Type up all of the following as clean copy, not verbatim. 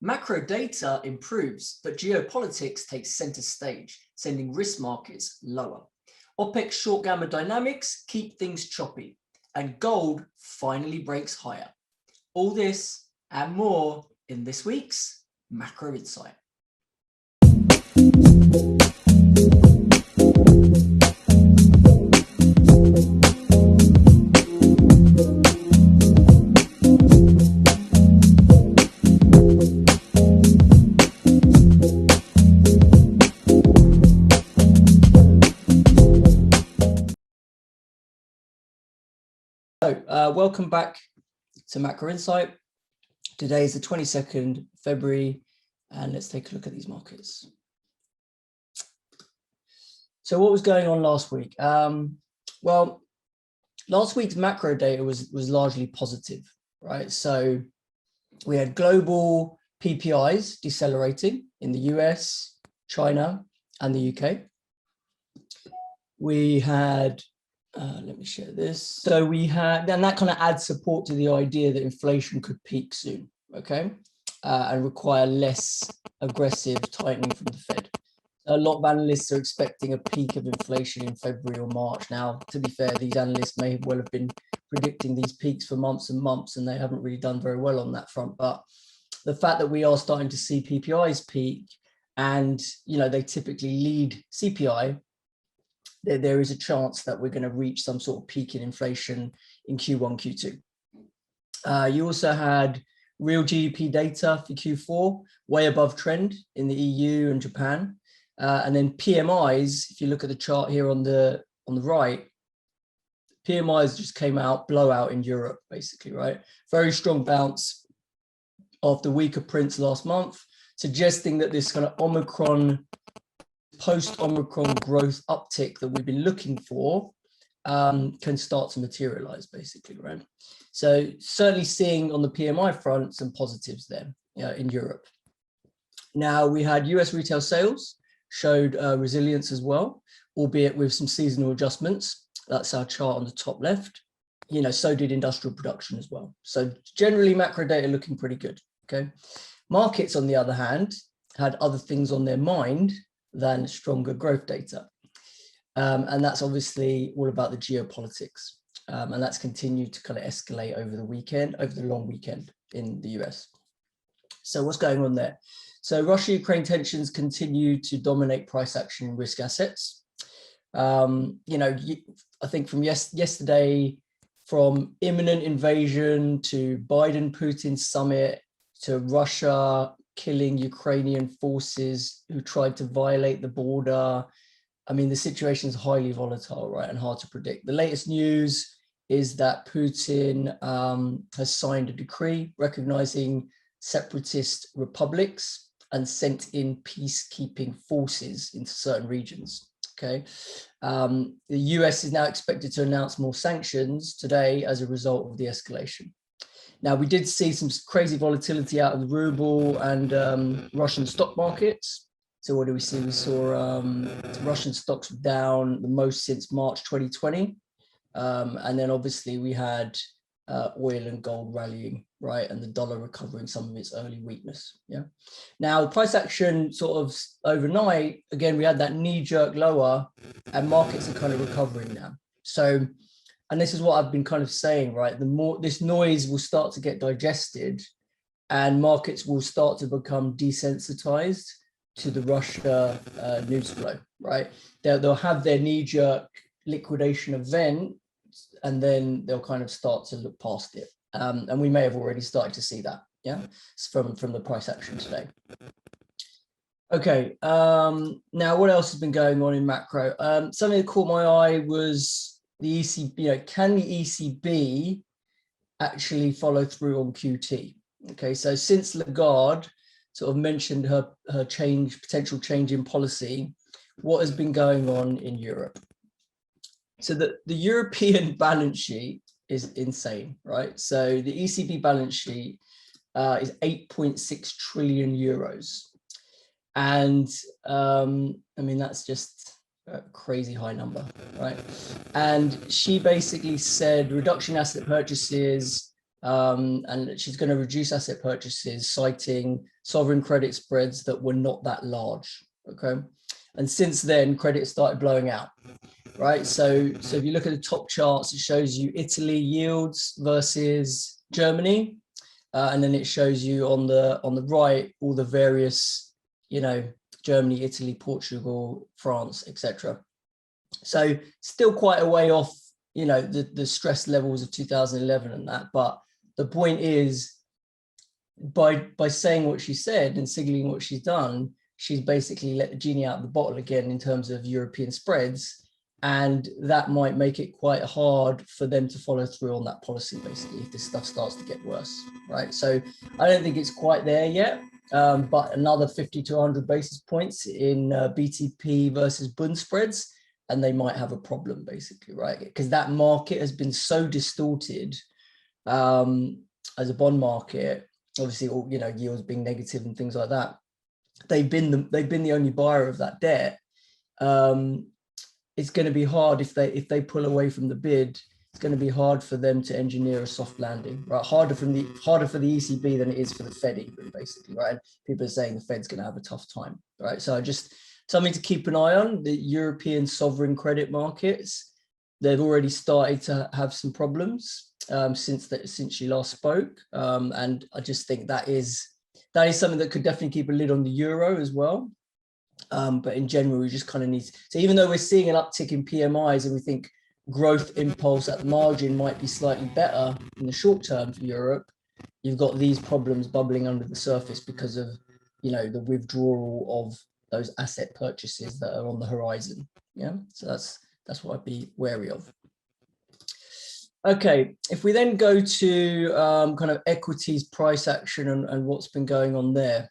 Macro data improves, but geopolitics takes center stage, sending risk markets lower. OPEC short gamma dynamics keep things choppy, and gold finally breaks higher. All this and more in this week's Macro Insight. Welcome back to Macro Insight. Today is the 22nd February, and let's take a look at these markets. So what was going on last week? Well, last week's macro data was largely positive, right? So we had global PPIs decelerating in the US, China, and the UK. We had let me share this. So we had, and that kind of adds support to the idea that inflation could peak soon, okay, and require less aggressive tightening from the Fed. A lot of analysts are expecting a peak of inflation in February or March. Now, to be fair, these analysts may well have been predicting these peaks for months and months, and they haven't really done very well on that front. But the fact that we are starting to see PPIs peak, and they typically lead CPI, there is a chance that we're going to reach some sort of peak in inflation in Q1, Q2. You also had real GDP data for Q4, way above trend in the EU and Japan. And then PMIs, if you look at the chart here on the right, PMIs just came out, blowout in Europe, basically, right? Very strong bounce after weaker prints last month, suggesting that this kind of post-Omicron growth uptick that we've been looking for can start to materialize, basically, right? So certainly seeing on the PMI front some positives there in Europe. Now we had US retail sales showed resilience as well, albeit with some seasonal adjustments. That's our chart on the top left. So did industrial production as well. So generally macro data looking pretty good, okay? Markets, on the other hand, had other things on their mind than stronger growth data. And that's obviously all about the geopolitics. And that's continued to kind of escalate over the weekend, over the long weekend in the US. So what's going on there? So Russia-Ukraine tensions continue to dominate price action in risk assets. I think from yesterday, from imminent invasion to Biden-Putin summit to Russia killing Ukrainian forces who tried to violate the border. I mean, the situation is highly volatile, right, and hard to predict. The latest news is that Putin has signed a decree recognizing separatist republics and sent in peacekeeping forces into certain regions, okay? The US is now expected to announce more sanctions today as a result of the escalation. Now, we did see some crazy volatility out of the ruble and Russian stock markets. So what do we see? We saw Russian stocks down the most since March 2020. And then obviously we had oil and gold rallying, right? And the dollar recovering some of its early weakness, yeah? Now, price action sort of overnight, again, we had that knee-jerk lower and markets are kind of recovering now. So, and this is what I've been kind of saying, right? The more this noise will start to get digested and markets will start to become desensitized to the Russia news flow, right? They'll have their knee-jerk liquidation event and then they'll kind of start to look past it. And we may have already started to see that, yeah, from the price action today. Okay, now what else has been going on in macro? Something that caught my eye was the ECB, can the ECB actually follow through on QT? Okay, so since Lagarde sort of mentioned her potential change in policy, what has been going on in Europe? So the European balance sheet is insane, right? So the ECB balance sheet is 8.6 trillion euros. And I mean, that's just a crazy high number, right? And she basically said reduction in asset purchases and she's going to reduce asset purchases, citing sovereign credit spreads that were not that large. Okay, and since then, credit started blowing out. Right, so if you look at the top charts, it shows you Italy yields versus Germany, and then it shows you on the right all the various, Germany, Italy, Portugal, France, etc. So still quite a way off, the stress levels of 2011 and that. But the point is, by saying what she said and signaling what she's done, she's basically let the genie out of the bottle again in terms of European spreads. And that might make it quite hard for them to follow through on that policy, basically, if this stuff starts to get worse, right? So I don't think it's quite there yet, but another 50 to 100 basis points in BTP versus Bund spreads, and they might have a problem, basically, right? Because that market has been so distorted as a bond market, obviously, all, yields being negative and things like that. They've been the only buyer of that debt. It's going to be hard if they pull away from the bid. It's going to be hard for them to engineer a soft landing, right? Harder for the ECB than it is for the Fed, basically, right? And people are saying the Fed's going to have a tough time, right? So just something to keep an eye on. The European sovereign credit markets, they've already started to have some problems since she last spoke, and I just think that is something that could definitely keep a lid on the euro as well. But in general, we just kind of need, so even though we're seeing an uptick in PMIs and we think growth impulse at the margin might be slightly better in the short term for Europe, you've got these problems bubbling under the surface because of, the withdrawal of those asset purchases that are on the horizon. Yeah, so that's what I'd be wary of. Okay, if we then go to kind of equities price action and what's been going on there.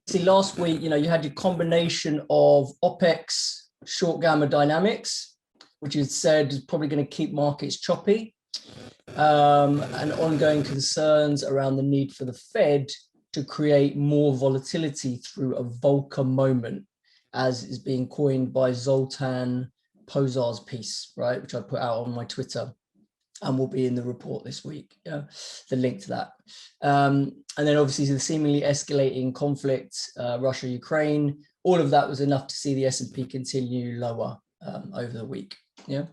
See, last week, you had your combination of OPEX short gamma dynamics, which is said is probably going to keep markets choppy, and ongoing concerns around the need for the Fed to create more volatility through a Volcker moment, as is being coined by Zoltan Pozar's piece, right, which I put out on my Twitter and will be in the report this week, the link to that. And then obviously the seemingly escalating conflict, Russia-Ukraine, all of that was enough to see the S&P continue lower over the week. Yeah.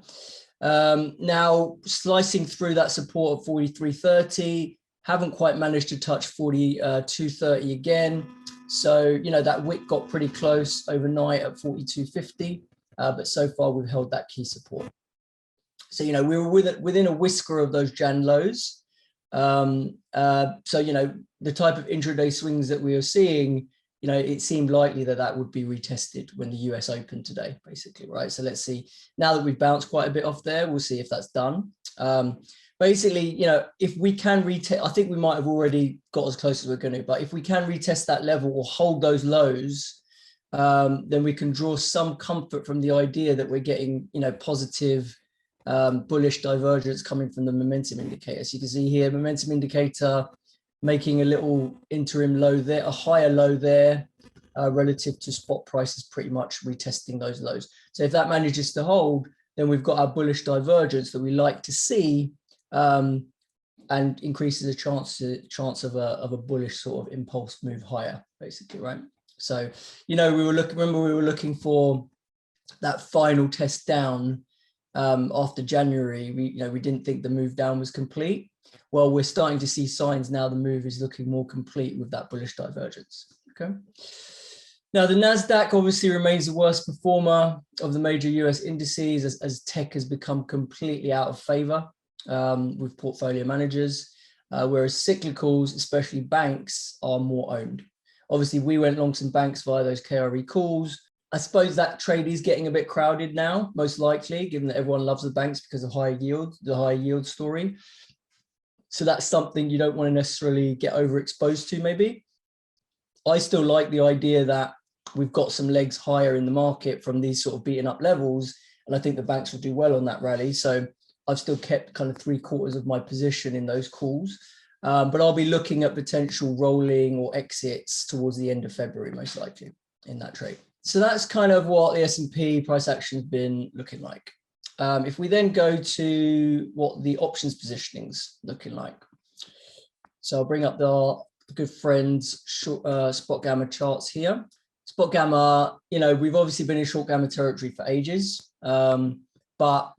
Now, slicing through that support of 43.30, haven't quite managed to touch 42.30 again. So, that wick got pretty close overnight at 42.50, but so far we've held that key support. So, we were within a whisker of those Jan lows. So, the type of intraday swings that we were seeing, it seemed likely that would be retested when the US opened today, basically, right? So let's see. Now that we've bounced quite a bit off there, we'll see if that's done. Basically, if we can retest, I think we might have already got as close as we're going to, but if we can retest that level or hold those lows, then we can draw some comfort from the idea that we're getting, positive bullish divergence coming from the momentum indicator. So you can see here, momentum indicator making a little interim low there, a higher low there relative to spot prices, pretty much retesting those lows. So if that manages to hold, then we've got our bullish divergence that we like to see, and increases the chance of a bullish sort of impulse move higher, basically, right? So, we were looking for that final test down after January. We didn't think the move down was complete. Well, we're starting to see signs now the move is looking more complete with that bullish divergence. Okay. Now, the NASDAQ obviously remains the worst performer of the major US indices as tech has become completely out of favor with portfolio managers, whereas cyclicals, especially banks, are more owned. Obviously, we went long some banks via those KRE calls. I suppose that trade is getting a bit crowded now, most likely, given that everyone loves the banks because of high yield, the high yield story. So that's something you don't want to necessarily get overexposed to, maybe. I still like the idea that we've got some legs higher in the market from these sort of beaten up levels, and I think the banks will do well on that rally. So I've still kept kind of 3/4 of my position in those calls, but I'll be looking at potential rolling or exits towards the end of February, most likely, in that trade. So that's kind of what the S&P price action has been looking like. If we then go to what the options positioning's looking like. So I'll bring up the good friends spot gamma charts here. Spot gamma, you know, we've obviously been in short gamma territory for ages, but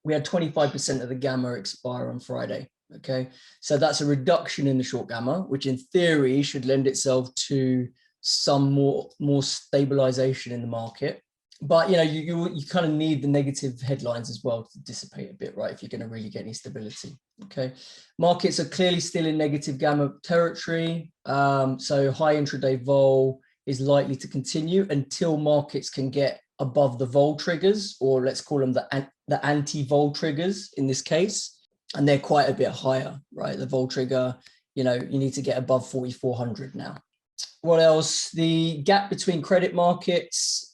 we had 25% of the gamma expire on Friday. Okay, so that's a reduction in the short gamma, which in theory should lend itself to some more stabilization in the market. But you know, you kind of need the negative headlines as well to dissipate a bit, right? If you're going to really get any stability. Okay, markets are clearly still in negative gamma territory. So high intraday vol is likely to continue until markets can get above the vol triggers, or let's call them the anti-vol triggers in this case. And they're quite a bit higher, right? The vol trigger, you know, you need to get above 4,400 now. What else? The gap between credit markets,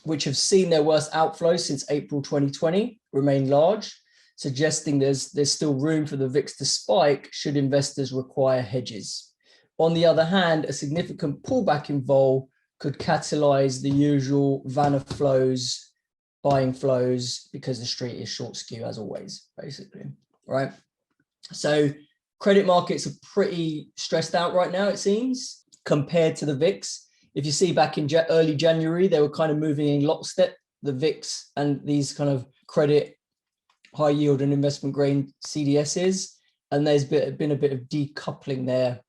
which have seen their worst outflows since April 2020, remain large, suggesting there's still room for the VIX to spike should investors require hedges. On the other hand, a significant pullback in vol could catalyze the usual vanna flows, buying flows, because the street is short skew as always, basically, right? So credit markets are pretty stressed out right now, it seems, compared to the VIX. If you see back in early January, they were kind of moving in lockstep, the VIX and these kind of credit, high yield and investment grade CDSs. And there's been a bit of decoupling there.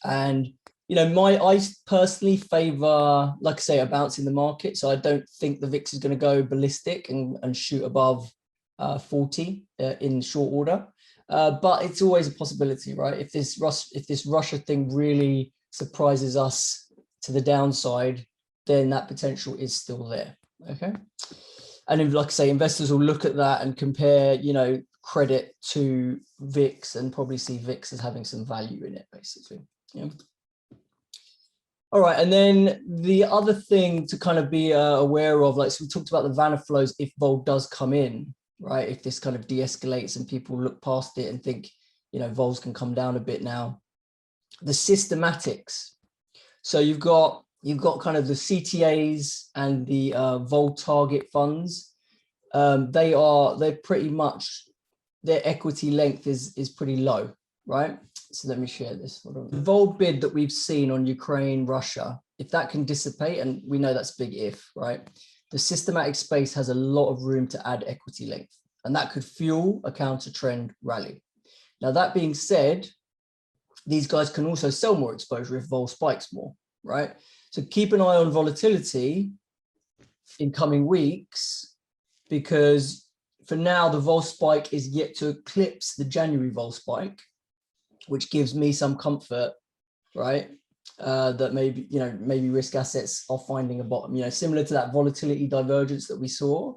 And you know, I personally favor, like I say, a bounce in the market. So I don't think the VIX is going to go ballistic and shoot above 40 in short order. But it's always a possibility, right? If this Russia thing really surprises us to the downside, then that potential is still there. Okay. And if, like I say, investors will look at that and compare, you know, credit to VIX and probably see VIX as having some value in it, basically. Yeah. All right, and then the other thing to kind of be aware of, like, so we talked about the vanna flows if vol does come in, right? If this kind of de-escalates and people look past it and think, you know, vols can come down a bit now. The systematics. So you've got kind of the CTAs and the vol target funds. They're pretty much, their equity length is pretty low, right? So let me share this. Hold on. The vol bid that we've seen on Ukraine, Russia, if that can dissipate, and we know that's big if, right? The systematic space has a lot of room to add equity length, and that could fuel a counter trend rally. Now, that being said, these guys can also sell more exposure if vol spikes more, right? So keep an eye on volatility in coming weeks, because for now, the vol spike is yet to eclipse the January vol spike, which gives me some comfort, right? That maybe, you know, maybe risk assets are finding a bottom, you know, similar to that volatility divergence that we saw,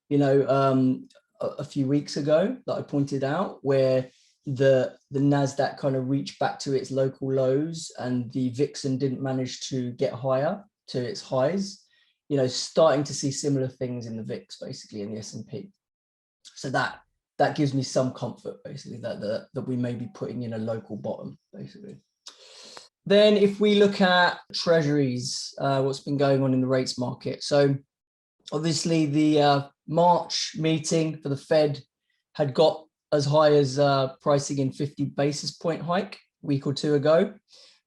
you know, a few weeks ago that I pointed out, where the NASDAQ kind of reached back to its local lows and the VIXen didn't manage to get higher to its highs, you know, starting to see similar things in the VIX, basically, in the S&P. So that gives me some comfort, basically, that we may be putting in a local bottom, basically. Then if we look at treasuries, what's been going on in the rates market. So obviously the March meeting for the Fed had got as high as pricing in 50 basis point hike a week or two ago.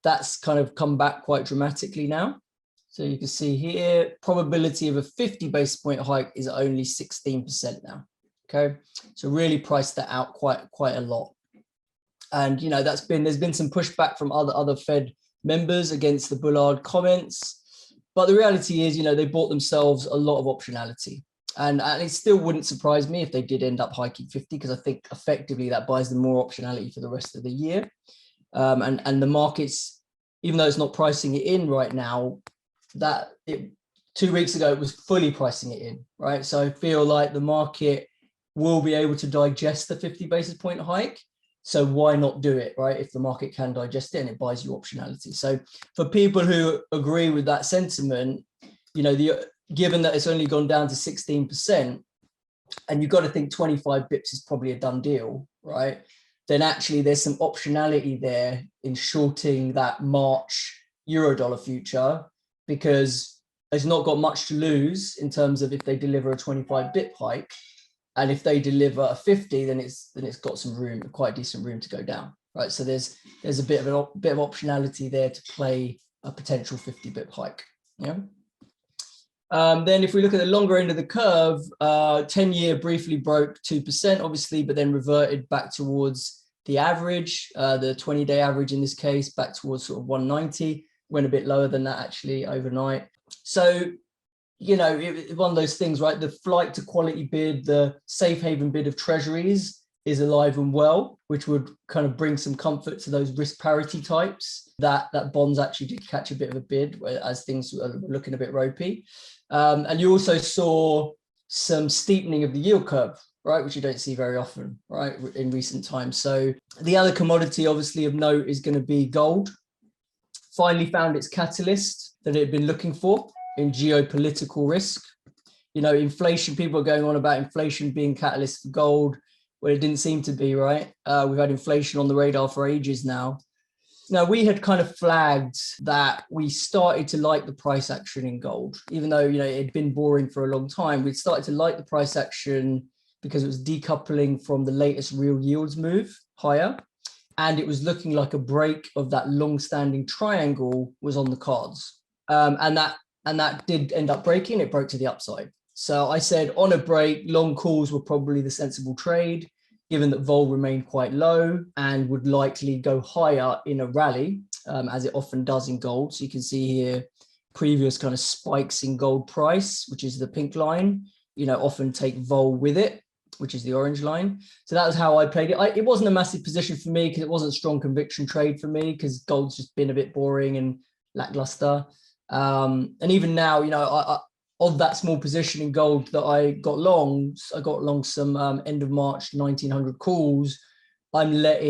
That's kind of come back quite dramatically now. So you can see here, probability of a 50 basis point hike is only 16% now. Okay, so really priced that out quite a lot. And you know, there's been some pushback from other Fed members against the Bullard comments, but the reality is, you know, they bought themselves a lot of optionality, and it still wouldn't surprise me if they did end up hiking 50, because I think effectively that buys them more optionality for the rest of the year. And the markets, even though it's not pricing it in right now, 2 weeks ago it was fully pricing it in, right? So I feel like the market will be able to digest the 50 basis point hike. So why not do it, right? If the market can digest it and it buys you optionality. So for people who agree with that sentiment, you know, given that it's only gone down to 16%, and you've got to think 25 bips is probably a done deal, right? Then actually there's some optionality there in shorting that March Euro-dollar future, because it's not got much to lose in terms of if they deliver a 25 bip hike. And if they deliver a 50, then it's got some room, quite decent room to go down, right? So there's a bit of optionality there to play a potential 50 pip hike. Yeah. Then if we look at the longer end of the curve, 10-year briefly broke 2%, obviously, but then reverted back towards the average, the 20-day average in this case, back towards sort of 190, went a bit lower than that actually overnight. So, you know, one of those things, right? The flight to quality bid, the safe haven bid of treasuries is alive and well, which would kind of bring some comfort to those risk parity types that bonds actually did catch a bit of a bid as things were looking a bit ropey. And you also saw some steepening of the yield curve, right, which you don't see very often, right, in recent times. So the other commodity, obviously, of note is going to be gold. Finally found its catalyst that it had been looking for in geopolitical risk. You know, inflation, people are going on about inflation being catalyst for gold, well, it didn't seem to be, right? We've had inflation on the radar for ages now. Now, we had kind of flagged that we started to like the price action in gold, even though, you know, it had been boring for a long time. We'd started to like the price action because it was decoupling from the latest real yields move higher. And it was looking like a break of that long-standing triangle was on the cards. And that did end up breaking. It broke to the upside. So I said on a break, long calls were probably the sensible trade, given that vol remained quite low and would likely go higher in a rally, as it often does in gold. So you can see here previous kind of spikes in gold price, which is the pink line, you know, often take vol with it, which is the orange line. So that was how I played it. It wasn't a massive position for me because it wasn't a strong conviction trade for me because gold's just been a bit boring and lackluster. And even now, you know, of that small position in gold that I got long some end of March 1900 calls. I've let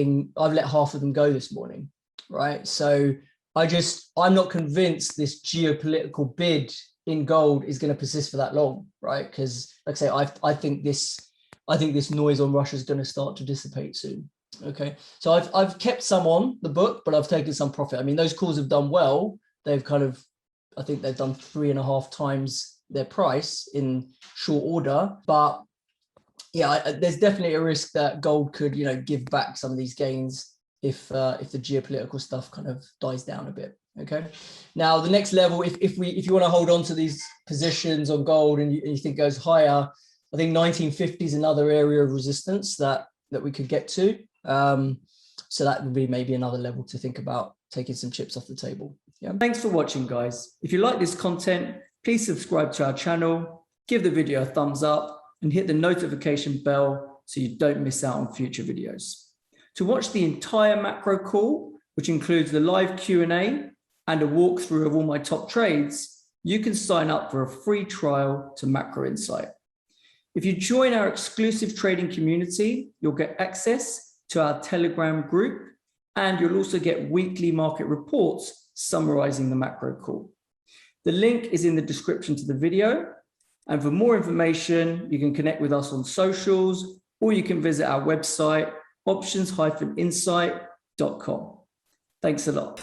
half of them go this morning, right? So I'm not convinced this geopolitical bid in gold is going to persist for that long, right? Because, like I say, I think this noise on Russia is going to start to dissipate soon. Okay, so I've kept some on the book, but I've taken some profit. I mean, those calls have done well. They've kind of, I think they've done 3.5 times their price in short order, but yeah, there's definitely a risk that gold could, you know, give back some of these gains if the geopolitical stuff kind of dies down a bit. Okay, now the next level, if you want to hold on to these positions on gold and you think it goes higher, I think 1950 is another area of resistance that we could get to. So that would be maybe another level to think about taking some chips off the table. Yeah. Thanks for watching, guys. If you like this content, please subscribe to our channel, give the video a thumbs up, and hit the notification bell so you don't miss out on future videos. To watch the entire macro call, which includes the live Q&A and a walkthrough of all my top trades, you can sign up for a free trial to Macro Insight. If you join our exclusive trading community, you'll get access to our Telegram group, and you'll also get weekly market reports summarizing the macro call. The link is in the description to the video. And for more information, you can connect with us on socials, or you can visit our website, options-insight.com. Thanks a lot.